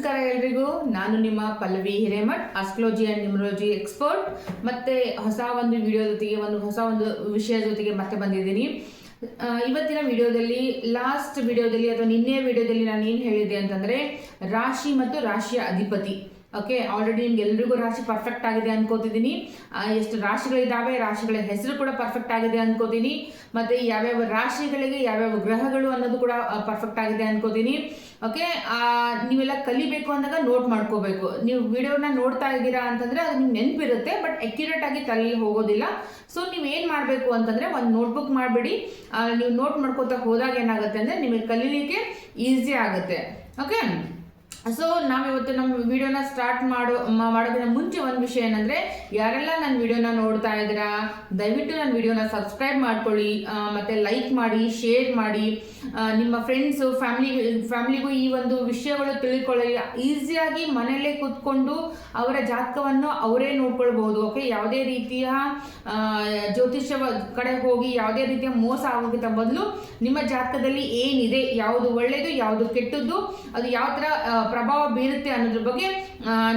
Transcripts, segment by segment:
ನಮಸ್ಕಾರ ಎಲ್ರಿಗೂ. ನಾನು ನಿಮ್ಮ Pallavi Hiremath, astrology and numerology expert. ಮತ್ತೆ ಹೊಸ ಒಂದು ವಿಡಿಯೋ ಜೊತೆಗೆ ಹೊಸ ಒಂದು ವಿಷಯ ಜೊತೆಗೆ ಮತ್ತೆ ಬಂದಿದ್ದೀನಿ. ಇವತ್ತಿನ ವಿಡಿಯೋದಲ್ಲಿ ಲಾಸ್ಟ್ ವಿಡಿಯೋದಲ್ಲಿ ಅಥವಾ ನಿನ್ನೆ ವಿಡಿಯೋದಲ್ಲಿ ನಾನು ಏನು ಹೇಳಿದ್ದೆ ಅಂತಂದರೆ ರಾಶಿ ಮತ್ತು ರಾಶಿಯ ಅಧಿಪತಿ. ಓಕೆ, ಆಲ್ರೆಡಿ ನಿಮ್ಗೆ ಎಲ್ರಿಗೂ ರಾಶಿ ಪರ್ಫೆಕ್ಟ್ ಆಗಿದೆ ಅನ್ಕೋತಿದ್ದೀನಿ. ಎಷ್ಟು ರಾಶಿಗಳಿದ್ದಾವೆ, ರಾಶಿಗಳ ಹೆಸರು ಕೂಡ ಪರ್ಫೆಕ್ಟ್ ಆಗಿದೆ ಅನ್ಕೋತೀನಿ. ಮತ್ತು ಯಾವ್ಯಾವ ರಾಶಿಗಳಿಗೆ ಯಾವ್ಯಾವ ಗ್ರಹಗಳು ಅನ್ನೋದು ಕೂಡ ಪರ್ಫೆಕ್ಟ್ ಆಗಿದೆ ಅನ್ಕೋತೀನಿ. ಓಕೆ, ನೀವೆಲ್ಲ ಕಲಿಬೇಕು ಅಂದಾಗ ನೋಟ್ ಮಾಡ್ಕೋಬೇಕು. ನೀವು ವಿಡಿಯೋನ ನೋಡ್ತಾ ಇದ್ದೀರಾ ಅಂತಂದರೆ ಅದು ನಿಮ್ಗೆ ನೆನಪಿರುತ್ತೆ, ಬಟ್ ಅಕ್ಯುರೇಟ್ ಆಗಿ ತಲೆಯಲ್ಲಿ ಹೋಗೋದಿಲ್ಲ. ಸೊ ನೀವೇನು ಮಾಡಬೇಕು ಅಂತಂದರೆ ಒಂದು ನೋಟ್ಬುಕ್ ಮಾಡಿಬಿಡಿ. ನೀವು ನೋಟ್ ಮಾಡ್ಕೋತಾ ಹೋದಾಗ ಏನಾಗುತ್ತೆ ಅಂದರೆ ನಿಮಗೆ ಕಲೀಲಿಕ್ಕೆ ಈಸಿ ಆಗುತ್ತೆ. ಓಕೆ, ಸೊ ನಾವಿವತ್ತು ನಮ್ಮ ವಿಡಿಯೋನ ಸ್ಟಾರ್ಟ್ ಮಾಡೋದನ್ನ ಮುಂಚೆ ಒಂದು ವಿಷಯ ಏನಂದರೆ, ಯಾರೆಲ್ಲ ನನ್ನ ವಿಡಿಯೋನ ನೋಡ್ತಾ ಇದ್ದೀರಾ ದಯವಿಟ್ಟು ನನ್ನ ವಿಡಿಯೋನ ಸಬ್ಸ್ಕ್ರೈಬ್ ಮಾಡ್ಕೊಳ್ಳಿ, ಮತ್ತು ಲೈಕ್ ಮಾಡಿ, ಶೇರ್ ಮಾಡಿ. ನಿಮ್ಮ ಫ್ರೆಂಡ್ಸು ಫ್ಯಾಮಿಲಿಗೂ ಈ ಒಂದು ವಿಷಯಗಳು ತಿಳ್ಕೊಳ್ಳಿ. ಈಸಿಯಾಗಿ ಮನೆಯಲ್ಲೇ ಕೂತ್ಕೊಂಡು ಅವರ ಜಾತಕವನ್ನು ಅವರೇ ನೋಡ್ಕೊಳ್ಬಹುದು. ಓಕೆ, ಯಾವುದೇ ರೀತಿಯ ಜ್ಯೋತಿಷ್ಯ ಕಡೆ ಹೋಗಿ ಯಾವುದೇ ರೀತಿಯ ಮೋಸ ಆಗೋಕ್ಕಿಂತ ಬದಲು ನಿಮ್ಮ ಜಾತಕದಲ್ಲಿ ಏನಿದೆ, ಯಾವುದು ಒಳ್ಳೆಯದು ಯಾವುದು ಕೆಟ್ಟದ್ದು, ಅದು ಯಾವ ಥರ ಪ್ರಭಾವ ಬೀರುತ್ತೆ ಅನ್ನೋದ್ರ ಬಗ್ಗೆ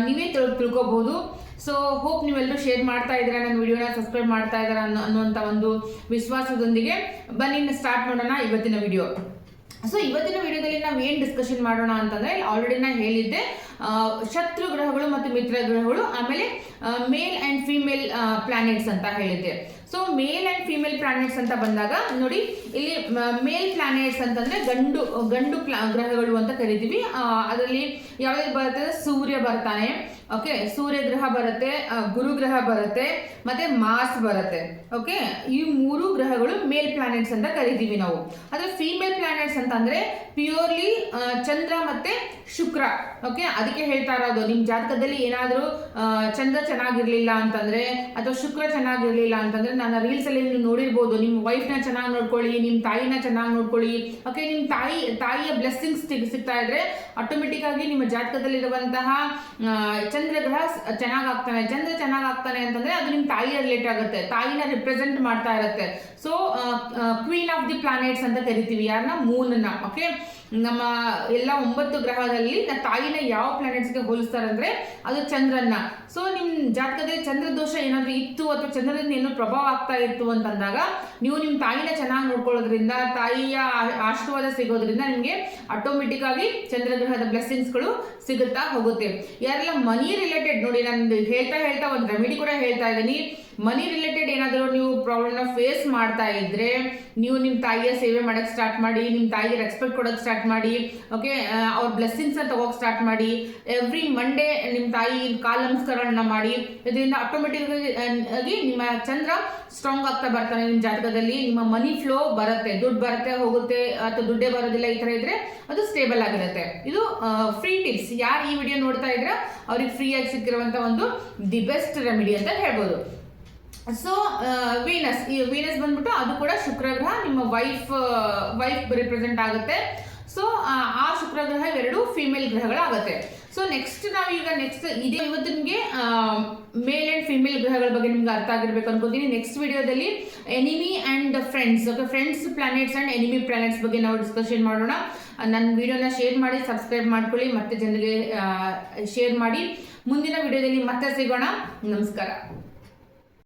ನೀವೇ ತಿಳ್ಕೋಬಹುದು. ಸೊ ಹೋಪ್ ನೀವೆಲ್ಲರೂ ಶೇರ್ ಮಾಡ್ತಾ ಇದ್ದೀರಾ, ನನ್ನ ವಿಡಿಯೋನ ಸಬ್ಸ್ಕ್ರೈಬ್ ಮಾಡ್ತಾ ಇದ್ದೀರಾ ಅನ್ನುವಂಥ ಒಂದು ವಿಶ್ವಾಸದೊಂದಿಗೆ ಬನ್ನಿ ಸ್ಟಾರ್ಟ್ ಮಾಡೋಣ ಇವತ್ತಿನ ವಿಡಿಯೋ. ಸೊ ಇವತ್ತಿನ ವಿಡಿಯೋದಲ್ಲಿ ನಾವು ಏನು ಡಿಸ್ಕಷನ್ ಮಾಡೋಣ ಅಂತಂದರೆ, ಆಲ್ರೆಡಿ ನಾನು ಹೇಳಿದ್ದೆ ಶತ್ರು ಗ್ರಹಗಳು ಮತ್ತು ಮಿತ್ರ ಗ್ರಹಗಳು, ಆಮೇಲೆ ಮೇಲ್ ಆ್ಯಂಡ್ ಫೀಮೇಲ್ ಪ್ಲಾನೆಟ್ಸ್ ಅಂತ ಹೇಳಿದ್ದೆ. So male and female planets ಅಂತ ಬಂದಾಗ ನೋಡಿ, ಇಲ್ಲಿ ಮೇಲ್ ಪ್ಲಾನೆಟ್ಸ್ ಅಂತಂದರೆ ಗಂಡು ಗ್ರಹಗಳು ಅಂತ ಕರಿತೀವಿ. ಅದರಲ್ಲಿ ಯಾವ್ಯಾವ್ದು ಬರುತ್ತೆ, ಸೂರ್ಯ ಬರ್ತಾನೆ. ಓಕೆ, ಸೂರ್ಯ ಗ್ರಹ ಬರುತ್ತೆ, ಗುರು ಗ್ರಹ ಬರುತ್ತೆ, ಮತ್ತೆ ಮಾರ್ಸ್ ಬರುತ್ತೆ. ಓಕೆ, ಈ ಮೂರು ಗ್ರಹಗಳು ಮೇಲ್ ಪ್ಲಾನೆಟ್ಸ್ ಅಂತ ಕರಿತೀವಿ ನಾವು. ಆದರೆ ಫೀಮೇಲ್ ಪ್ಲಾನೆಟ್ಸ್ ಅಂತಂದ್ರೆ ಪ್ಯೂರ್ಲಿ ಚಂದ್ರ ಮತ್ತೆ ಶುಕ್ರ. ಓಕೆ, ಅದಕ್ಕೆ ಹೇಳ್ತಾ ಇರೋದು, ನಿಮ್ಮ ಜಾತಕದಲ್ಲಿ ಏನಾದರೂ ಚಂದ್ರ ಚೆನ್ನಾಗಿರ್ಲಿಲ್ಲ ಅಂತಂದ್ರೆ ಅಥವಾ ಶುಕ್ರ ಚೆನ್ನಾಗಿರ್ಲಿಲ್ಲ ಅಂತಂದ್ರೆ, ನನ್ನ ರೀಲ್ಸ್ ಅಲ್ಲಿ ನೀವು ನೋಡಿರ್ಬೋದು, ನಿಮ್ಮ ವೈಫ್ನ ಚೆನ್ನಾಗಿ ನೋಡ್ಕೊಳ್ಳಿ, ನಿಮ್ಮ ತಾಯಿನ ಚೆನ್ನಾಗಿ ನೋಡ್ಕೊಳ್ಳಿ. ಓಕೆ, ನಿಮ್ಮ ತಾಯಿಯ ಬ್ಲೆಸ್ಸಿಂಗ್ಸ್ ಸಿಗ್ತಾ ಇದ್ರೆ ಆಟೋಮೆಟಿಕ್ ಆಗಿ ನಿಮ್ಮ ಜಾತಕದಲ್ಲಿರುವಂತಹ ಚಂದ್ರ ಗ್ರಹ ಚೆನ್ನಾಗಾಗ್ತಾನೆ. ಚಂದ್ರ ಚೆನ್ನಾಗಾಗ್ತಾನೆ ಅಂತಂದ್ರೆ ಅದು ನಿಮ್ಮ ತಾಯಿಯ ರಿಲೇಟ್ ಆಗುತ್ತೆ, ತಾಯಿನ ರಿಪ್ರೆಸೆಂಟ್ ಮಾಡ್ತಾ ಇರುತ್ತೆ. So queen of the planets ಅಂತ ಕರಿತೀವಿ ಯಾರನ್ನ, ಮೂನನ್ನ. ಓಕೆ, ನಮ್ಮ ಎಲ್ಲ 9 ಗ್ರಹದಲ್ಲಿ ತಾಯಿನ ಯಾವ ಪ್ಲಾನೆಟ್ಸ್ಗೆ ಹೋಲಿಸ್ತಾರೆ ಅಂದ್ರೆ ಅದು ಚಂದ್ರನ್ನ. ಸೊ ನಿಮ್ಮ ಜಾತಕದಲ್ಲಿ ಚಂದ್ರ ದೋಷ ಏನಾದರೂ ಇತ್ತು ಅಥವಾ ಚಂದ್ರದಿಂದ ಏನೋ ಪ್ರಭಾವ ಆಗ್ತಾ ಇತ್ತು ಅಂತಂದಾಗ ನೀವು ನಿಮ್ಮ ತಾಯಿನ ಚೆನ್ನಾಗಿ ನೋಡ್ಕೊಳ್ಳೋದ್ರಿಂದ, ತಾಯಿಯ ಆಶೀರ್ವಾದ ಸಿಗೋದ್ರಿಂದ ನಿಮಗೆ ಆಟೋಮೆಟಿಕ್ ಆಗಿ ಚಂದ್ರಗ್ರಹದ ಬ್ಲೆಸ್ಸಿಂಗ್ಸ್ಗಳು ಸಿಗುತ್ತಾ ಹೋಗುತ್ತೆ. ಯಾರೆಲ್ಲ ಮನಿ ರಿಲೇಟೆಡ್ ನೋಡಿ, ನಾನು ಹೇಳ್ತಾ ಒಂದು ರೆಮಿಡಿ ಕೂಡ ಹೇಳ್ತಾ ಇದ್ದೀನಿ. ಮನಿ ರಿಲೇಟೆಡ್ ಏನಾದರೂ ನೀವು ಪ್ರಾಬ್ಲಮ್ನ ಫೇಸ್ ಮಾಡ್ತಾ ಇದ್ರೆ ನೀವು ನಿಮ್ಮ ತಾಯಿಯ ಸೇವೆ ಮಾಡೋಕ್ಕೆ ಸ್ಟಾರ್ಟ್ ಮಾಡಿ, ನಿಮ್ಮ ತಾಯಿಗೆ ರೆಸ್ಪೆಕ್ಟ್ ಕೊಡೋಕ್ಕೆ ಸ್ಟಾರ್ಟ್ ಮಾಡಿ. ಓಕೆ, ಅವ್ರ ಬ್ಲೆಸ್ಸಿಂಗ್ಸ್ನ ತಗೋಕ್ಕೆ ಸ್ಟಾರ್ಟ್ ಮಾಡಿ. ಎವ್ರಿ ಮಂಡೇ ನಿಮ್ಮ ತಾಯಿ ಕಾಲ್ ನಮಸ್ಕಾರಗಳನ್ನ ಮಾಡಿ. ಇದರಿಂದ ಆಟೋಮೆಟಿಕ್ ಆಗಿ ನಿಮ್ಮ ಚಂದ್ರ ಸ್ಟ್ರಾಂಗ್ ಆಗ್ತಾ ಬರ್ತಾನೆ. ನಿಮ್ಮ ಜಾತಕದಲ್ಲಿ ನಿಮ್ಮ ಮನಿ ಫ್ಲೋ ಬರುತ್ತೆ, ದುಡ್ಡು ಬರುತ್ತೆ ಹೋಗುತ್ತೆ, ಅಥವಾ ದುಡ್ಡೇ ಬರೋದಿಲ್ಲ, ಈ ಥರ ಇದ್ರೆ ಅದು ಸ್ಟೇಬಲ್ ಆಗಿರುತ್ತೆ. ಇದು ಫ್ರೀ ಟಿಪ್ಸ್. ಯಾರು ಈ ವಿಡಿಯೋ ನೋಡ್ತಾ ಇದ್ರೆ ಅವ್ರಿಗೆ ಫ್ರೀಯಾಗಿ ಸಿಕ್ಕಿರುವಂಥ ಒಂದು ದಿ ಬೆಸ್ಟ್ ರೆಮಿಡಿ ಅಂತ ಹೇಳ್ಬೋದು. ಸೊ ಈ ವೀನಸ್ ಬಂದ್ಬಿಟ್ಟು ಅದು ಕೂಡ ಶುಕ್ರ ಗ್ರಹ, ನಿಮ್ಮ ವೈಫ್ ರಿಪ್ರೆಸೆಂಟ್ ಆಗುತ್ತೆ. ಸೊ ಆ ಶುಕ್ರ ಗ್ರಹ ಎರಡು ಫೀಮೇಲ್ ಗ್ರಹಗಳಾಗುತ್ತೆ. ಸೊ ನೆಕ್ಸ್ಟ್ ಇದೇ ಇವತ್ತು ನಿಮಗೆ ಮೇಲ್ ಆ್ಯಂಡ್ ಫಿಮೇಲ್ ಗ್ರಹಗಳ ಬಗ್ಗೆ ನಿಮ್ಗೆ ಅರ್ಥ ಆಗಿರ್ಬೇಕು ಅನ್ಕೋತೀನಿ. ನೆಕ್ಸ್ಟ್ ವಿಡಿಯೋದಲ್ಲಿ enemy and friends, okay, friends planets and enemy planets ಬಗ್ಗೆ ನಾವು ಡಿಸ್ಕಷನ್ ಮಾಡೋಣ. ನನ್ನ ವಿಡಿಯೋನ ಶೇರ್ ಮಾಡಿ, ಸಬ್ಸ್ಕ್ರೈಬ್ ಮಾಡ್ಕೊಳ್ಳಿ, ಮತ್ತೆ ಜನರಿಗೆ ಶೇರ್ ಮಾಡಿ. ಮುಂದಿನ ವಿಡಿಯೋದಲ್ಲಿ ಮತ್ತೆ ಸಿಗೋಣ. ನಮಸ್ಕಾರ.